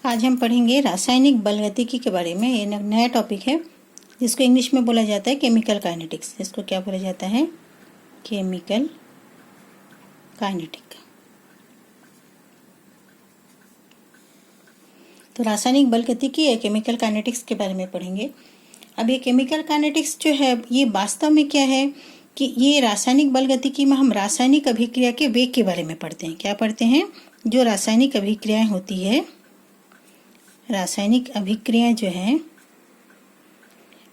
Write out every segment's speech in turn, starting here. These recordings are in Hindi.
आज हम पढ़ेंगे रासायनिक बलगतिकी के बारे में। ये नया टॉपिक है जिसको इंग्लिश में बोला जाता है केमिकल काइनेटिक्स। इसको क्या बोला जाता है? Chemical kinetic. तो रासायनिक बलगतिकी या केमिकल काइनेटिक्स के बारे में पढ़ेंगे। अब ये केमिकल काइनेटिक्स जो है ये वास्तव में क्या है कि ये रासायनिक बलगतिकी में हम रासायनिक अभिक्रिया के वेग के बारे में पढ़ते हैं। क्या पढ़ते हैं? जो रासायनिक अभिक्रियाएं होती है, रासायनिक अभिक्रियाएं जो है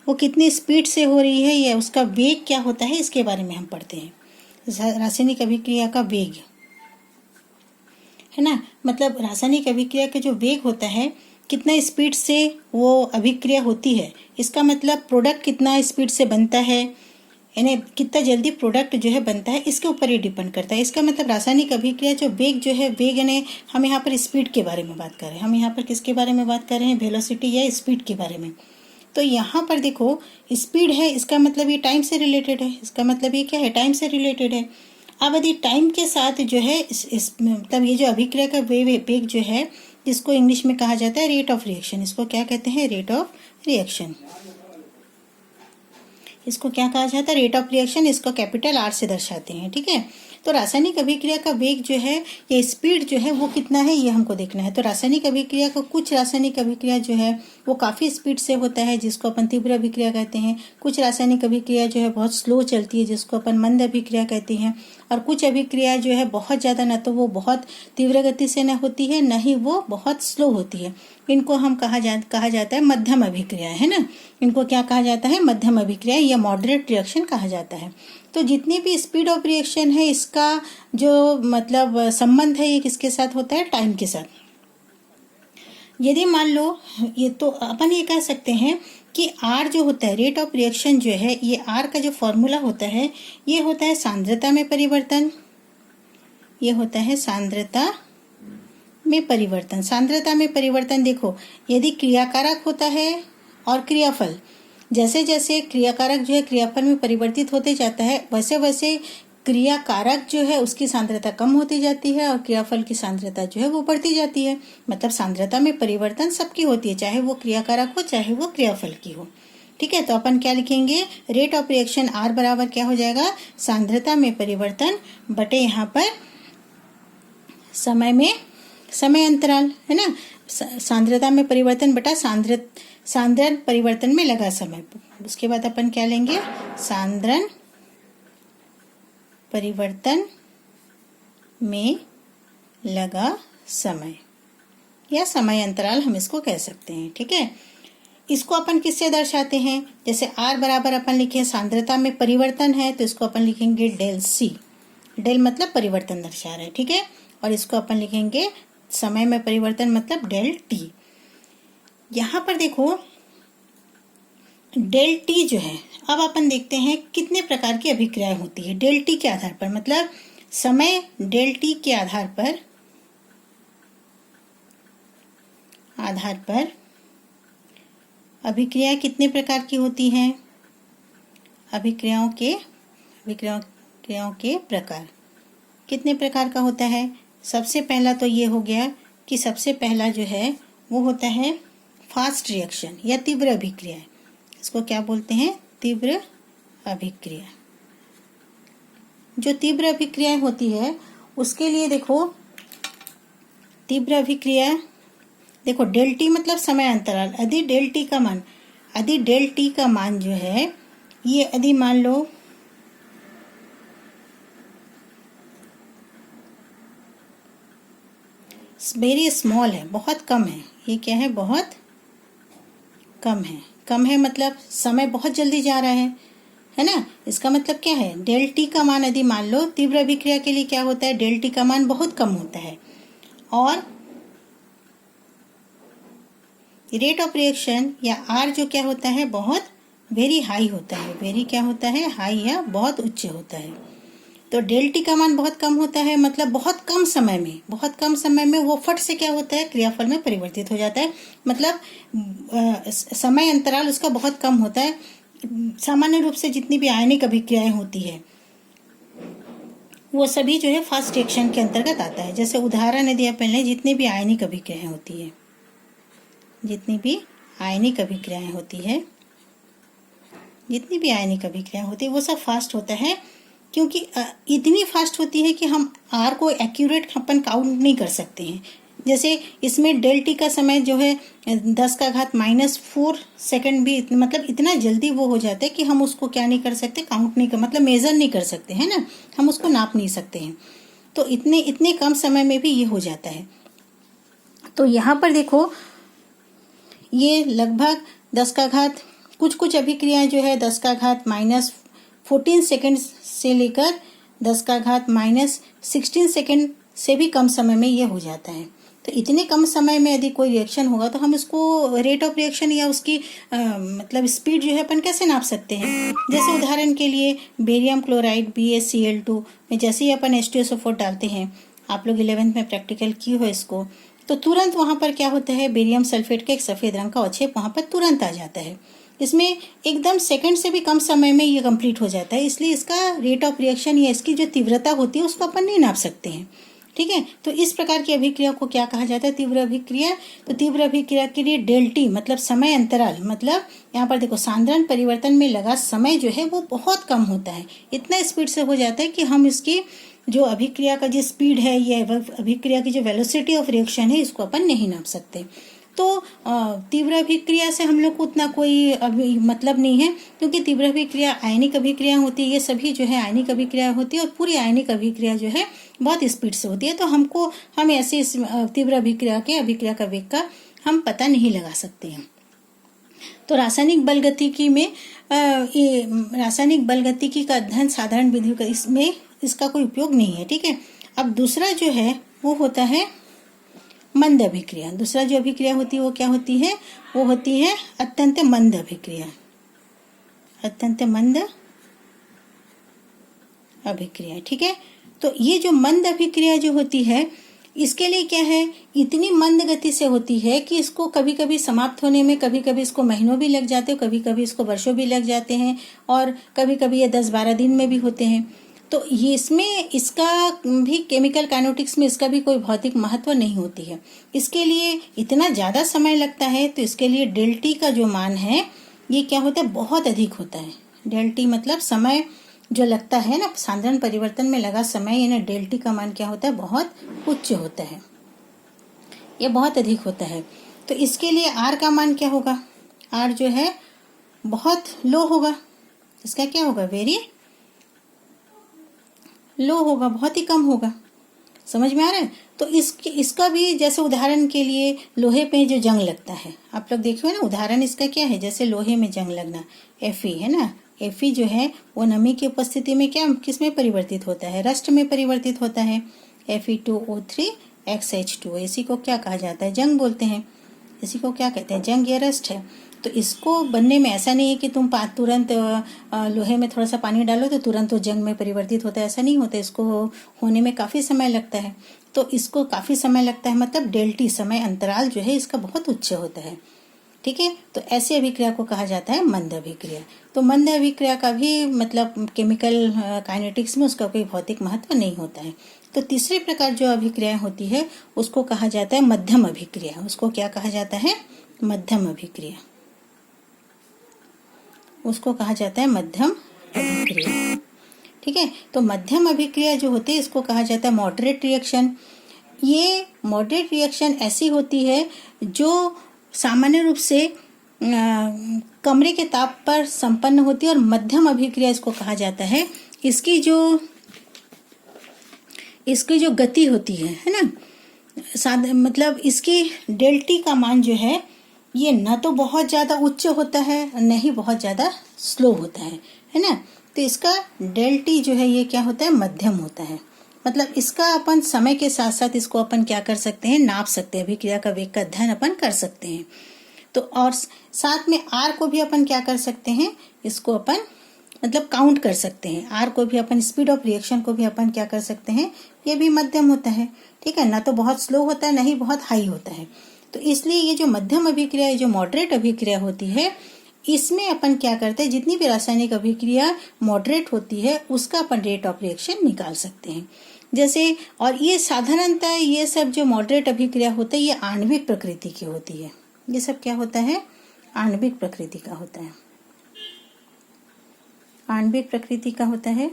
वो कितनी स्पीड से हो रही है या उसका वेग क्या होता है, इसके बारे में हम पढ़ते हैं। रासायनिक अभिक्रिया का वेग है ना, मतलब रासायनिक अभिक्रिया का जो वेग होता है, कितना स्पीड से वो अभिक्रिया होती है, इसका मतलब प्रोडक्ट कितना स्पीड से बनता है, यानी कितना जल्दी प्रोडक्ट जो है बनता है, इसके ऊपर ये डिपेंड करता है। इसका मतलब रासायनिक अभिक्रिया जो वेग जो है, वेग यानी हम यहाँ पर स्पीड के बारे में बात कर रहे हैं। हम यहाँ पर किसके बारे में बात कर रहे हैं? वेलोसिटी या स्पीड के बारे में। तो यहाँ पर देखो स्पीड है, इसका मतलब ये टाइम से रिलेटेड है। इसका मतलब ये क्या है? टाइम से रिलेटेड है। अब यदि टाइम के साथ जो है मतलब ये जो अभिक्रिया का वेग जो है, जिसको इंग्लिश में कहा जाता है रेट ऑफ रिएक्शन, इसको क्या कहते हैं? Rate of reaction. इसको क्या कहा जाता है? Rate of reaction. इसको कैपिटल आर से दर्शाते हैं, ठीक है। तो रासायनिक अभिक्रिया का वेग जो है या स्पीड जो है वो कितना है, ये हमको देखना है। तो रासायनिक अभिक्रिया का कुछ रासायनिक अभिक्रिया जो है वो काफ़ी स्पीड से होता है, जिसको अपन तीव्र अभिक्रिया कहते हैं। कुछ रासायनिक अभिक्रिया जो है बहुत स्लो चलती है, जिसको अपन मंद अभिक्रिया कहते हैं। और कुछ अभिक्रिया जो है बहुत ज़्यादा, ना तो वो बहुत तीव्र गति से न होती है, न ही वो बहुत स्लो होती है। इनको हम कहा जाता है मध्यम अभिक्रिया, है ना। इनको क्या कहा जाता है? मध्यम अभिक्रिया या मॉडरेट रिएक्शन कहा जाता है। तो जितनी भी स्पीड ऑफ रिएक्शन है, इसका जो मतलब संबंध है ये किसके साथ होता है? टाइम के साथ। यदि मान लो ये, तो अपन ये कह सकते हैं कि आर जो होता है, रेट ऑफ रिएक्शन जो है, ये आर का जो फॉर्मूला होता है ये होता है सांद्रता में परिवर्तन। ये होता है सांद्रता में परिवर्तन। सांद्रता में परिवर्तन देखो, यदि क्रियाकारक होता है और क्रियाफल, जैसे जैसे क्रियाकारक जो है क्रियाफल में परिवर्तित होते जाता है, वैसे वैसे क्रियाकारक जो है उसकी सांद्रता कम होती जाती है और क्रियाफल की सांद्रता जो है वो बढ़ती जाती है। मतलब सांद्रता में परिवर्तन सबकी होती है, चाहे वो क्रियाकारक हो चाहे वो क्रियाफल की हो, ठीक है। तो अपन क्या लिखेंगे? रेट ऑफ रिएक्शन आर बराबर क्या हो जाएगा? सांद्रता में परिवर्तन बटे यहाँ पर समय अंतराल, है ना। सांद्रता में परिवर्तन बटा सांद्रण परिवर्तन में लगा समय। उसके बाद अपन क्या लेंगे? सांद्रण परिवर्तन में लगा समय या समय अंतराल हम इसको कह सकते हैं, ठीक है। इसको अपन किससे दर्शाते हैं? जैसे आर बराबर अपन लिखे सांद्रता में परिवर्तन है, तो इसको अपन लिखेंगे डेल सी। डेल मतलब परिवर्तन दर्शा रहा है, ठीक है। और इसको अपन लिखेंगे समय में परिवर्तन मतलब डेल टी। यहाँ पर देखो डेल टी जो है, अब अपन देखते हैं कितने प्रकार की अभिक्रियाएं होती है डेल टी के आधार पर। मतलब समय डेल टी के आधार पर अभिक्रियाएं कितने प्रकार की होती हैं? अभिक्रियाओं के प्रकार कितने प्रकार का होता है? सबसे पहला तो ये हो गया कि सबसे पहला जो है वो होता है फास्ट रिएक्शन या तीव्र अभिक्रिया। इसको क्या बोलते हैं? तीव्र अभिक्रिया। जो तीव्र अभिक्रिया होती है उसके लिए देखो, तीव्र अभिक्रिया देखो डेल टी मतलब समय अंतराल। यदि डेल टी का मान जो है ये यदि मान लो वेरी स्मॉल है, बहुत कम है। ये क्या है? बहुत कम है। कम है मतलब समय बहुत जल्दी जा रहा है ना। इसका मतलब क्या है? डेल टी का मान यदि मान लो तीव्र अभिक्रिया के लिए क्या होता है? डेल टी का मान बहुत कम होता है और रेट ऑफ रिएक्शन या आर जो क्या होता है? बहुत वेरी हाई होता है। वेरी क्या होता है? हाई या बहुत उच्च होता है। तो डेल टी का मान बहुत कम होता है, मतलब बहुत कम समय में वो फट से क्या होता है? क्रियाफल में परिवर्तित हो जाता है। मतलब समय अंतराल उसका बहुत कम होता है। सामान्य रूप से जितनी भी आयनिक अभिक्रियाएं होती है वो सभी फास्ट रिएक्शन के अंतर्गत आता है। जैसे उदाहरण यदि अपन लें, जितनी भी आयनिक अभिक्रियाएं होती है, जितनी भी आयनिक अभिक्रियाएं होती है, जितनी भी आयनिक अभिक्रिया होती है वो सब फास्ट होता है, क्योंकि इतनी फास्ट होती है कि हम आर को एक्यूरेट अपन काउंट नहीं कर सकते हैं। जैसे इसमें डेल टी का समय जो है 10⁻⁻⁴ सेकंड भी मतलब इतना जल्दी वो हो जाता है कि हम उसको क्या नहीं कर सकते, काउंट नहीं कर, मतलब मेज़र नहीं कर सकते हैं ना, हम उसको नाप नहीं सकते हैं। तो इतने कम समय में भी ये हो जाता है। तो यहाँ पर देखो ये लगभग 10 कुछ अभिक्रियाएं जो है 10⁻⁻14 सेकंड से लेकर 10⁻⁻16 सेकंड से भी कम समय में ये हो जाता है। तो इतने कम समय में यदि कोई रिएक्शन होगा तो हम इसको रेट ऑफ रिएक्शन या उसकी मतलब स्पीड जो है अपन कैसे नाप सकते हैं। जैसे उदाहरण के लिए बेरियम क्लोराइड BaCl2 में जैसे ही अपन H2SO4 डालते हैं, आप लोग 11th में प्रैक्टिकल की हो इसको, तो तुरंत वहाँ पर क्या होता है, बेरियम सल्फेट का एक सफ़ेद रंग का अवक्षेप वहाँ पर तुरंत आ जाता है। इसमें एकदम सेकंड से भी कम समय में ये कंप्लीट हो जाता है, इसलिए इसका रेट ऑफ रिएक्शन या इसकी जो तीव्रता होती है उसको अपन नहीं नाप सकते हैं। ठीक है, तो इस प्रकार की अभिक्रिया को क्या कहा जाता है, तीव्र अभिक्रिया। तो तीव्र अभिक्रिया के लिए डेल टी मतलब समय अंतराल, मतलब यहाँ पर देखो सांद्रण परिवर्तन में लगा समय जो है वो बहुत कम होता है, इतना स्पीड से हो जाता है कि हम इसकी जो अभिक्रिया का जो स्पीड है या अभिक्रिया की जो वेलोसिटी ऑफ रिएक्शन है इसको अपन नहीं नाप सकते। तो तीव्र अभिक्रिया से हम लोग को उतना कोई मतलब नहीं है, क्योंकि तीव्र अभिक्रिया आयनिक अभिक्रिया होती है, ये सभी जो है आयनिक अभिक्रिया होती है और पूरी आयनिक अभिक्रिया जो है बहुत स्पीड से होती है। तो हम ऐसे तीव्र अभिक्रिया का वेग का हम पता नहीं लगा सकते हैं। तो रासायनिक बलगतिकी में रासायनिक बलगतिकी का अध्ययन साधारण विधि का इसमें इसका कोई उपयोग नहीं है। ठीक है, अब दूसरा जो है वो होता है मंद अभिक्रिया। दूसरा जो अभिक्रिया होती है वो क्या होती है, वो होती है अत्यंत मंद अभिक्रिया। अत्यंत मंद अभिक्रिया। ठीक है, तो ये जो मंद अभिक्रिया जो होती है इसके लिए क्या है, इतनी मंद गति से होती है कि इसको कभी कभी समाप्त होने में कभी कभी इसको महीनों भी लग जाते हैं, कभी कभी इसको वर्षों भी लग जाते हैं, और कभी कभी ये 10-12 दिन में भी होते हैं। तो ये इसमें इसका भी केमिकल काइनेटिक्स में इसका भी कोई भौतिक महत्व नहीं होती है। इसके लिए इतना ज़्यादा समय लगता है, तो इसके लिए डेल टी का जो मान है ये क्या होता है, बहुत अधिक होता है। डेल टी मतलब समय जो लगता है ना, सांद्रण परिवर्तन में लगा समय, यानी डेल टी का मान क्या होता है, बहुत उच्च होता है, ये बहुत अधिक होता है। तो इसके लिए आर का मान क्या होगा, आर जो है बहुत लो होगा, इसका क्या होगा, वेरी लो होगा, बहुत ही कम होगा। समझ में आ रहा है। तो इसका भी जैसे उदाहरण के लिए लोहे पे जो जंग लगता है, आप लोग देखिए ना, उदाहरण इसका क्या है, जैसे लोहे में जंग लगना, Fe है ना, Fe जो है वो नमी की उपस्थिति में क्या किस में परिवर्तित होता है, रस्ट में परिवर्तित होता है, Fe2O3XH2। इसी को क्या कहा जाता है, जंग बोलते हैं। इसी को क्या कहते हैं, जंग या रस्ट है। तो इसको बनने में ऐसा नहीं है कि तुम तुरंत लोहे में थोड़ा सा पानी डालो तो तुरंत वो जंग में परिवर्तित होता है, ऐसा नहीं होता। इसको होने में काफ़ी समय लगता है। तो इसको काफ़ी समय लगता है, मतलब डेल टी समय अंतराल जो है इसका बहुत उच्च होता है। ठीक है, तो ऐसी अभिक्रिया को कहा जाता है मंद अभिक्रिया। तो मंद अभिक्रिया का भी मतलब केमिकल काइनेटिक्स में उसका कोई भौतिक महत्व नहीं होता है। तो तीसरे प्रकार जो अभिक्रिया होती है उसको कहा जाता है मध्यम अभिक्रिया। उसको क्या कहा जाता है, मध्यम अभिक्रिया। उसको कहा जाता है मध्यम अभिक्रिया। ठीक है, तो मध्यम अभिक्रिया जो होती है इसको कहा जाता है मॉडरेट रिएक्शन। ये मॉडरेट रिएक्शन ऐसी होती है जो सामान्य रूप से कमरे के ताप पर संपन्न होती है, और मध्यम अभिक्रिया इसको कहा जाता है। इसकी जो गति होती है ना, मतलब इसकी डेल टी का मान जो है ये न तो बहुत ज़्यादा उच्च होता है न ही बहुत ज़्यादा स्लो होता है ना। तो इसका डेल टी जो है ये क्या होता है, मध्यम होता है। मतलब इसका अपन समय के साथ साथ इसको अपन क्या कर सकते हैं, नाप सकते हैं, अभिक्रिया का वेग का अध्ययन अपन कर सकते हैं। तो और साथ में आर को भी अपन क्या कर सकते हैं, इसको अपन मतलब काउंट कर सकते हैं। आर को भी अपन, स्पीड ऑफ रिएक्शन को भी अपन क्या कर सकते हैं, ये भी मध्यम होता है। ठीक है, ना तो बहुत स्लो होता है, ना ही बहुत हाई होता है। तो इसलिए ये जो मध्यम अभिक्रिया, जो मॉडरेट अभिक्रिया होती है, इसमें अपन क्या करते हैं, जितनी भी रासायनिक अभिक्रिया मॉडरेट होती है उसका अपन रेट ऑफ रिएक्शन निकाल सकते हैं। जैसे, और ये साधारणतः ये सब जो मॉडरेट अभिक्रिया होता है ये आणविक प्रकृति की होती है। ये सब क्या होता है, आणविक प्रकृति का होता है, आणविक प्रकृति का होता है।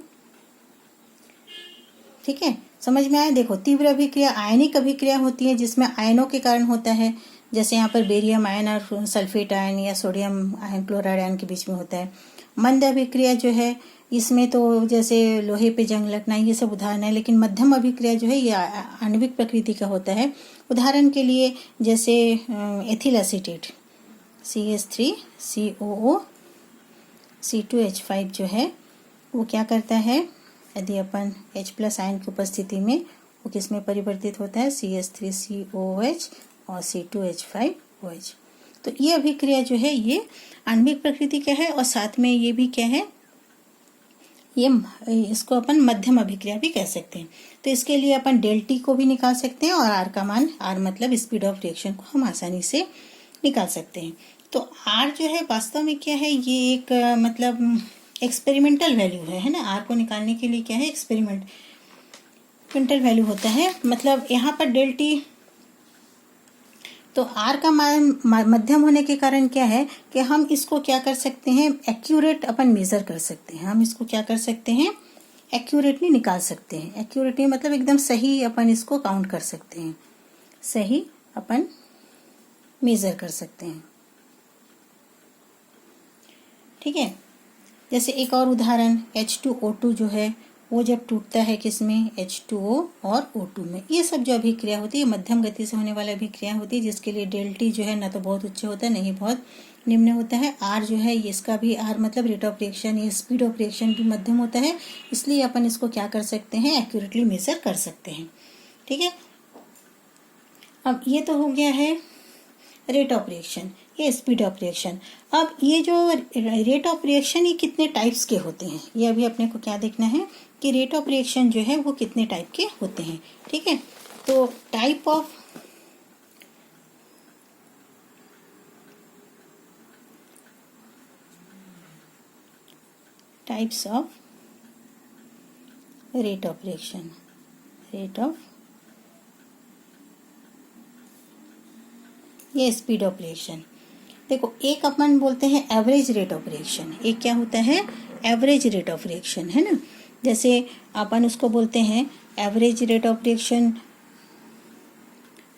ठीक है, समझ में आया। देखो, तीव्र अभिक्रिया आयनिक अभिक्रिया होती है जिसमें आयनों के कारण होता है, जैसे यहाँ पर बेरियम आयन और सल्फेट आयन या सोडियम आयन क्लोराइड आयन के बीच में होता है। मंद अभिक्रिया जो है इसमें तो जैसे लोहे पे जंग लगना, ये सब उदाहरण है। लेकिन मध्यम अभिक्रिया जो है ये आणविक प्रकृति का होता है। उदाहरण के लिए जैसे एथिल एसीटेट CH3COO C2H5 जो है वो क्या करता है, यदि अपन H+ आयन की उपस्थिति में, वो किस में परिवर्तित होता है, CH3COOH और C2H5OH। तो ये अभिक्रिया जो है ये आणविक प्रकृति का है, और साथ में ये भी क्या है, ये इसको अपन मध्यम अभिक्रिया भी कह सकते हैं। तो इसके लिए अपन ΔT को भी निकाल सकते हैं, और R का मान, R मतलब स्पीड ऑफ रिएक्शन को हम आसानी से निकाल सकते हैं। तो R जो है वास्तव में क्या है, ये एक मतलब एक्सपेरिमेंटल वैल्यू है ना। R को निकालने के लिए क्या है, एक्सपेरिमेंटल वैल्यू होता है। मतलब यहाँ पर ΔT, तो R का मान मध्यम होने के कारण क्या है कि हम इसको क्या कर सकते हैं, एक्यूरेट अपन मेजर कर सकते हैं। हम इसको क्या कर सकते हैं, एक्यूरेटली निकाल सकते हैं। एक्यूरेटली मतलब एकदम सही अपन इसको काउंट कर सकते हैं, सही अपन मेजर कर सकते हैं। ठीक है, जैसे एक और उदाहरण H2O2 जो है वो जब टूटता है किसमें, H2O और O2 में। ये सब जो अभिक्रिया होती है मध्यम गति से होने वाली अभिक्रिया होती है, जिसके लिए ΔT जो है ना तो बहुत उच्च होता है, नहीं बहुत निम्न होता है। R जो है इसका भी, R मतलब रेट ऑफ रिएक्शन या स्पीड ऑफ रिएक्शन भी मध्यम होता है, इसलिए अपन इसको क्या कर सकते हैं, एक्यूरेटली मेजर कर सकते हैं। ठीक है, अब ये तो हो गया है रेट ऑफ रिएक्शन, ये स्पीड ऑफ रिएक्शन। अब ये जो रेट ऑफ रिएक्शन ये कितने टाइप्स के होते हैं, ये अभी अपने को क्या देखना है कि रेट ऑफ रिएक्शन जो है वो कितने टाइप के होते हैं। ठीक है, तो types of rate of reaction, rate of, ये स्पीड ऑफ रिएक्शन। देखो, एक अपन बोलते हैं एवरेज रेट ऑफ रिएक्शन, एक क्या होता है, एवरेज रेट ऑफ रिएक्शन, है ना। जैसे अपन उसको बोलते हैं एवरेज रेट ऑफ रिएक्शन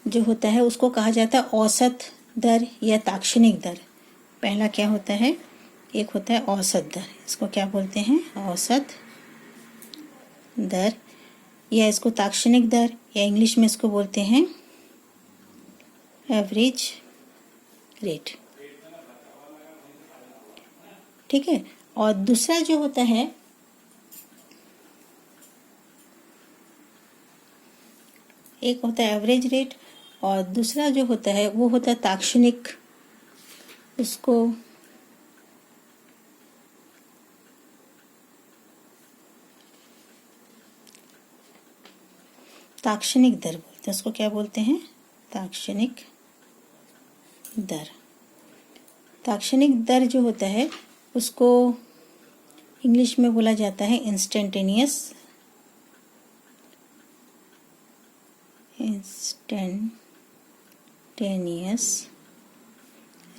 जो होता है उसको कहा जाता है औसत दर या ताक्षणिक दर। पहला क्या होता है, एक होता है औसत दर, इसको क्या बोलते हैं, औसत दर, या इसको ताक्षणिक दर, या इंग्लिश में इसको बोलते हैं एवरेज रेट। ठीक है, और दूसरा जो होता है, एक होता है एवरेज रेट और दूसरा जो होता है वो होता है ताक्षणिक, उसको ताक्षणिक दर बोलते हैं। उसको क्या बोलते हैं, ताक्षणिक दर। ताक्षणिक दर जो होता है उसको इंग्लिश में बोला जाता है इंस्टेंटेनियस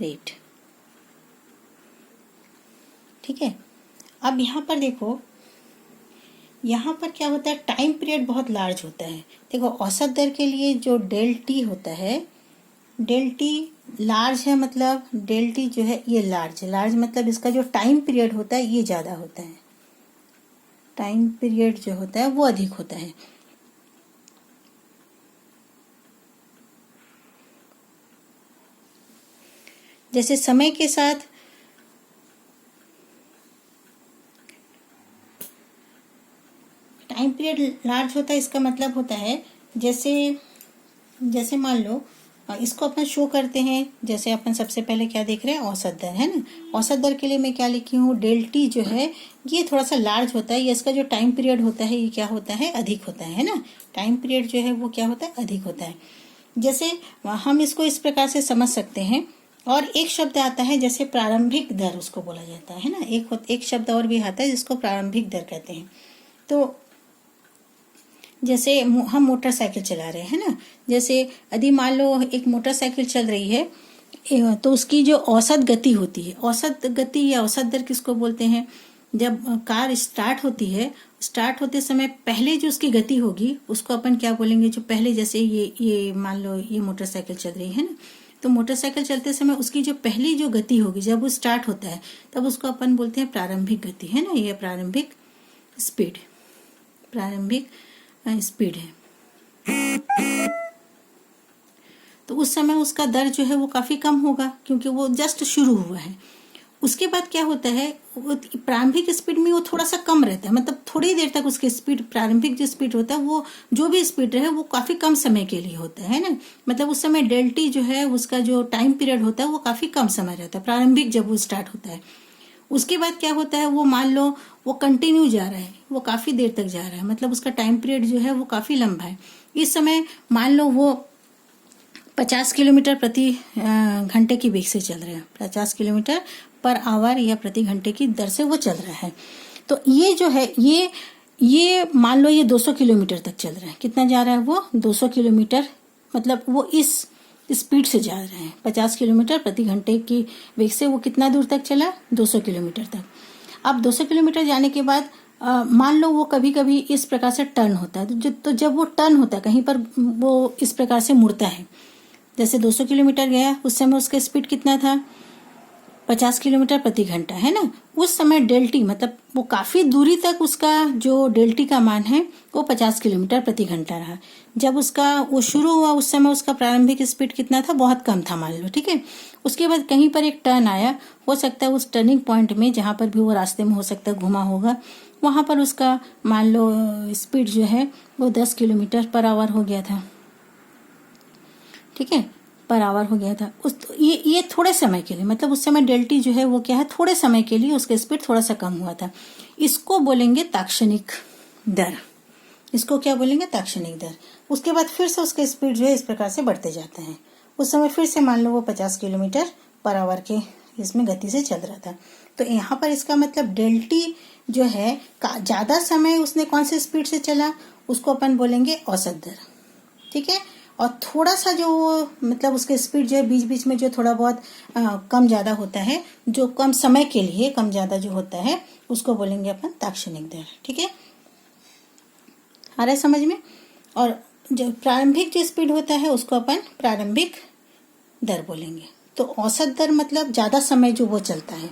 रेट। ठीक है, अब यहाँ पर देखो, यहाँ पर क्या होता है, टाइम पीरियड बहुत लार्ज होता है। देखो, औसत दर के लिए जो ΔT होता है, ΔT लार्ज है, मतलब ΔT जो है ये लार्ज मतलब इसका जो टाइम पीरियड होता है ये ज़्यादा होता है, टाइम पीरियड जो होता है वो अधिक होता है। जैसे समय के साथ टाइम पीरियड लार्ज होता है, इसका मतलब होता है जैसे मान लो इसको अपन शो करते हैं। जैसे अपन सबसे पहले क्या देख रहे हैं, औसत दर, है ना। औसत दर के लिए मैं क्या लिखी हूँ, ΔT जो है ये थोड़ा सा लार्ज होता है, या इसका जो टाइम पीरियड होता है ये क्या होता है, अधिक होता है ना। टाइम पीरियड जो है वो क्या होता है, अधिक होता है। जैसे हम इसको इस प्रकार से समझ सकते हैं। और एक शब्द आता है जैसे प्रारंभिक दर, उसको बोला जाता है ना। एक शब्द और भी आता है जिसको प्रारंभिक दर कहते हैं। तो जैसे हम मोटरसाइकिल चला रहे हैं ना, जैसे यदि मान लो एक मोटरसाइकिल चल रही है तो उसकी जो औसत गति होती है, औसत गति या औसत दर किसको बोलते हैं? जब कार स्टार्ट होती है, स्टार्ट होते समय पहले जो उसकी गति होगी उसको अपन क्या बोलेंगे? जो पहले, जैसे ये मान लो ये मोटरसाइकिल चल रही है ना, तो मोटरसाइकिल चलते समय उसकी जो पहली जो गति होगी जब वो स्टार्ट होता है तब उसको अपन बोलते हैं प्रारंभिक गति, है ना, ये प्रारंभिक स्पीड, प्रारंभिक स्पीड है। तो उस समय उसका दर जो है वो काफी कम होगा क्योंकि वो जस्ट शुरू हुआ है। उसके बाद क्या होता है, प्रारंभिक स्पीड में वो थोड़ा सा कम रहता है, मतलब थोड़ी देर तक उसकी स्पीड, प्रारंभिक जो स्पीड होता है वो जो भी स्पीड रहे वो काफी कम समय के लिए होता है ना, मतलब उस समय डेल्टी जो है उसका जो टाइम पीरियड होता है वो काफी कम समय रहता है प्रारंभिक जब वो स्टार्ट होता है। उसके बाद क्या होता है, वो मान लो वो कंटिन्यू जा रहा है, वो काफी देर तक जा रहा है, मतलब उसका टाइम पीरियड जो है वो काफी लंबा है। इस समय मान लो वो 50 किलोमीटर प्रति घंटे की वेग से चल रहा है, 50 किलोमीटर पर आवर या प्रति घंटे की दर से वो चल रहा है। तो ये जो है ये मान लो ये 200 किलोमीटर तक चल रहा है। कितना जा रहा है वो? 200 किलोमीटर, मतलब वो इस स्पीड से जा रहे हैं, 50 किलोमीटर प्रति घंटे की वेग से वो कितना दूर तक चला? 200 किलोमीटर तक। अब 200 किलोमीटर जाने के बाद मान लो वो कभी कभी इस प्रकार से टर्न होता है, तो जब वो टर्न होता है कहीं पर, वो इस प्रकार से मुड़ता है, जैसे 200 किलोमीटर गया उस समय उसका स्पीड कितना था? 50 किलोमीटर प्रति घंटा, है ना। उस समय डेल्टी, मतलब वो काफी दूरी तक उसका जो डेल्टी का मान है वो 50 किलोमीटर प्रति घंटा रहा। जब उसका वो शुरू हुआ उस समय उसका प्रारंभिक स्पीड कितना था? बहुत कम था मान लो, ठीक है। उसके बाद कहीं पर एक टर्न आया, हो सकता है उस टर्निंग पॉइंट में जहां पर भी वो रास्ते में हो सकता है घुमा होगा, वहां पर उसका मान लो स्पीड जो है वो 10 किलोमीटर पर आवर हो गया था, ठीक है, पर आवर हो गया था। ये थोड़े समय के लिए, मतलब उस समय डेल्टी जो है वो क्या है, थोड़े समय के लिए उसका स्पीड थोड़ा सा कम हुआ था। इसको बोलेंगे ताक्षणिक दर। इसको क्या बोलेंगे? ताक्षणिक दर। उसके बाद फिर से उसका स्पीड जो है इस प्रकार से बढ़ते जाते हैं। उस समय फिर से मान लो वो 50 किलोमीटर पर आवर के इसमें गति से चल रहा था। तो यहाँ पर इसका मतलब डेल्टी जो है ज्यादा समय उसने कौन से स्पीड से चला, उसको अपन बोलेंगे औसत दर, ठीक है। और थोड़ा सा जो मतलब उसके स्पीड जो है बीच बीच में जो थोड़ा बहुत कम ज्यादा होता है, जो कम समय के लिए कम ज्यादा जो होता है, उसको बोलेंगे अपन ताक्षणिक दर, ठीक है। आ रहा है समझ में? और जो प्रारंभिक जो स्पीड होता है उसको अपन प्रारंभिक दर बोलेंगे। तो औसत दर मतलब ज्यादा समय जो वो चलता है,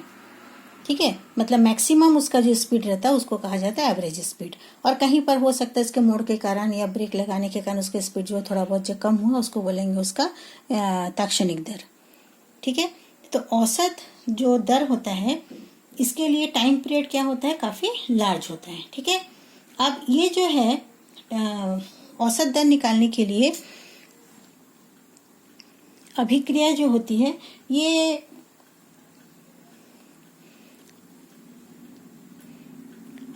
ठीक है, मतलब मैक्सिमम उसका जो स्पीड रहता है उसको कहा जाता है एवरेज स्पीड। और कहीं पर हो सकता है इसके मोड़ के कारण या ब्रेक लगाने के कारण उसका स्पीड जो थोड़ा बहुत जो कम हुआ उसको बोलेंगे उसका ताक्षणिक दर, ठीक है। तो औसत जो दर होता है इसके लिए टाइम पीरियड क्या होता है? काफी लार्ज होता है, ठीक है। अब ये जो है औसत दर निकालने के लिए अभिक्रिया जो होती है, ये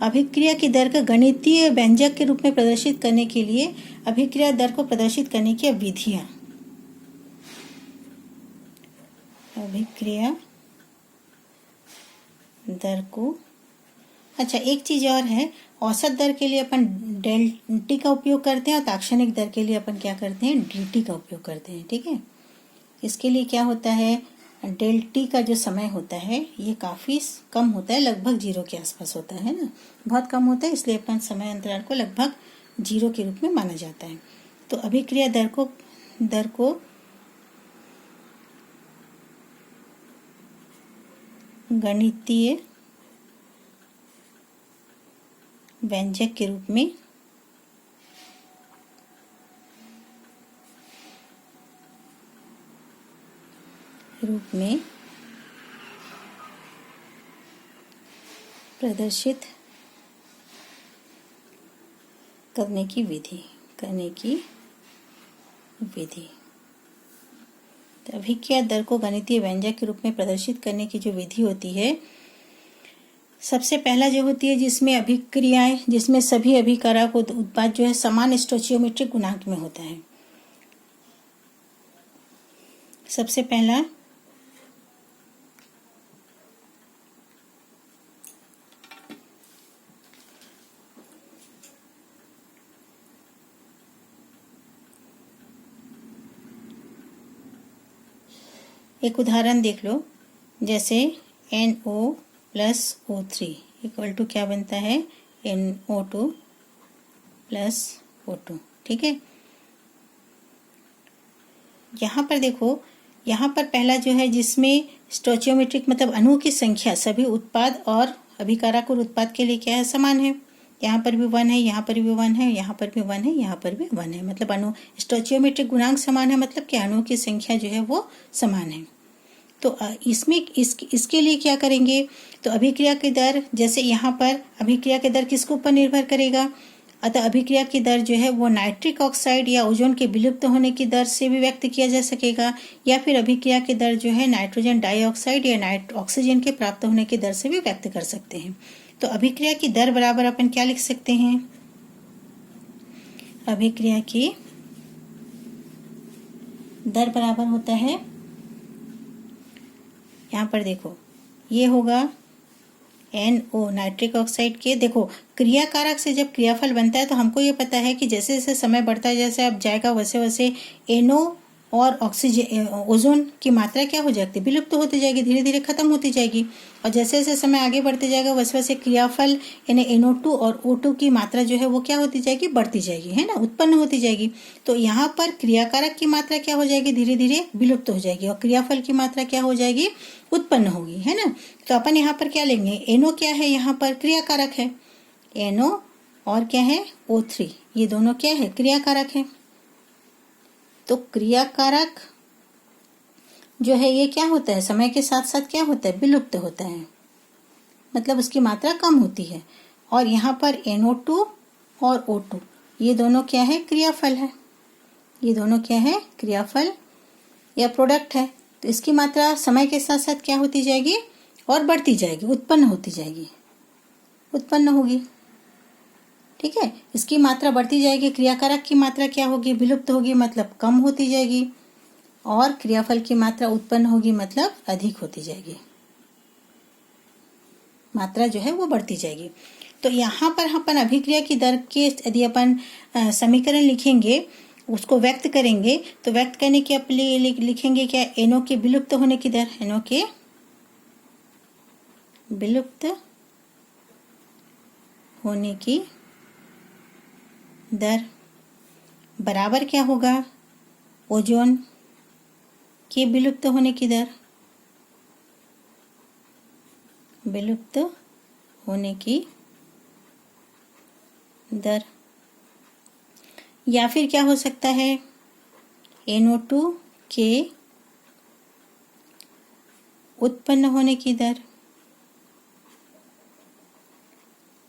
अभिक्रिया की दर का गणितीय व्यंजक के रूप में प्रदर्शित करने के लिए अभिक्रिया दर को प्रदर्शित करने की विधियां, अभिक्रिया दर को, अच्छा एक चीज और है, औसत दर के लिए अपन डेल्टी का उपयोग करते हैं और ताक्षणिक दर के लिए अपन क्या करते हैं? डीटी का उपयोग करते हैं, ठीक है। इसके लिए क्या होता है, डेल्टी का जो समय होता है ये काफी कम होता है, लगभग 0 के आसपास होता है ना, बहुत कम होता है, इसलिए अपन समय अंतराल को लगभग 0 के रूप में माना जाता है। तो अभिक्रिया दर को गणितीय व्यंजक के रूप में प्रदर्शित करने की विधि तो अभिक्रिया दर को गणितीय व्यंजक के रूप में प्रदर्शित करने की जो विधि होती है, सबसे पहला जो होती है जिसमें सभी अभिकारक उत्पाद जो है समान स्टोचियोमेट्रिक गुणांक में होता है। सबसे पहला एक उदाहरण देख लो, जैसे NO plus O3 equal to क्या बनता है, NO2 प्लस O2। ठीक है, यहाँ पर देखो, यहाँ पर पहला जो है जिसमें स्टोचियोमेट्रिक मतलब अणुओं की संख्या सभी उत्पाद और अभिकारक और उत्पाद के लिए क्या है, समान है। यहाँ पर भी 1 है, यहाँ पर भी 1 है, यहाँ पर भी 1 है, यहाँ पर भी 1 है, मतलब अणु स्टोचियोमेट्रिक गुणांक समान है, मतलब कि अणुओं की संख्या जो है वो समान है। तो इसमें इसके लिए क्या करेंगे, तो अभिक्रिया की दर, जैसे यहाँ पर अभिक्रिया की दर किसके ऊपर निर्भर करेगा, अतः अभिक्रिया की दर जो है वो नाइट्रिक ऑक्साइड या ओजोन के विलुप्त होने की दर से भी व्यक्त किया जा सकेगा, या फिर अभिक्रिया की दर जो है नाइट्रोजन डाइऑक्साइड या ऑक्सीजन के प्राप्त होने की दर से भी व्यक्त कर सकते हैं। तो अभिक्रिया की दर बराबर अपन क्या लिख सकते हैं, अभिक्रिया की दर बराबर होता है, यहाँ पर देखो ये होगा NO नाइट्रिक ऑक्साइड के, देखो क्रिया कारक से जब क्रियाफल बनता है तो हमको ये पता है कि जैसे जैसे समय बढ़ता है, जैसे अब जाएगा वैसे वैसे NO और ऑक्सीजन ओजोन की मात्रा क्या हो जाती है, विलुप्त होती जाएगी, धीरे धीरे खत्म होती जाएगी। और जैसे जैसे समय आगे बढ़ते जाएगा वैसे वैसे क्रियाफल यानी NO2 और O2 की मात्रा जो है वो क्या होती जाएगी, बढ़ती जाएगी, है ना, उत्पन्न होती जाएगी। तो यहाँ पर क्रियाकारक की मात्रा क्या हो जाएगी, धीरे धीरे विलुप्त हो जाएगी, और क्रियाफल की मात्रा क्या हो जाएगी, उत्पन्न होगी, है ना। तो अपन यहाँ पर क्या लेंगे, NO क्या है, यहाँ पर क्रियाकारक है, NO और क्या है O3, ये दोनों क्या है, क्रियाकारक है। तो क्रियाकारक जो है ये क्या होता है, समय के साथ साथ क्या होता है, विलुप्त होता है, मतलब उसकी मात्रा कम होती है। और यहाँ पर NO2 और O2 ये दोनों क्या है, क्रियाफल है, ये दोनों क्या है, क्रियाफल या प्रोडक्ट है। तो इसकी मात्रा समय के साथ साथ क्या होती जाएगी, और बढ़ती जाएगी, उत्पन्न होती जाएगी, उत्पन्न होगी। ठीक है, इसकी मात्रा बढ़ती जाएगी, क्रियाकारक की मात्रा क्या होगी, विलुप्त होगी, मतलब कम होती जाएगी, और क्रियाफल की मात्रा उत्पन्न होगी, मतलब अधिक होती जाएगी, मात्रा जो है वो बढ़ती जाएगी। तो यहाँ पर अपन अभिक्रिया की दर के यदि अपन समीकरण लिखेंगे, उसको व्यक्त करेंगे, तो व्यक्त करने के लिए लिखेंगे क्या, NO के विलुप्त होने की दर, NO के विलुप्त होने की दर बराबर क्या होगा, ओजोन के विलुप्त होने की दर, विलुप्त होने की दर, या फिर क्या हो सकता है, NO2 के उत्पन्न होने की दर,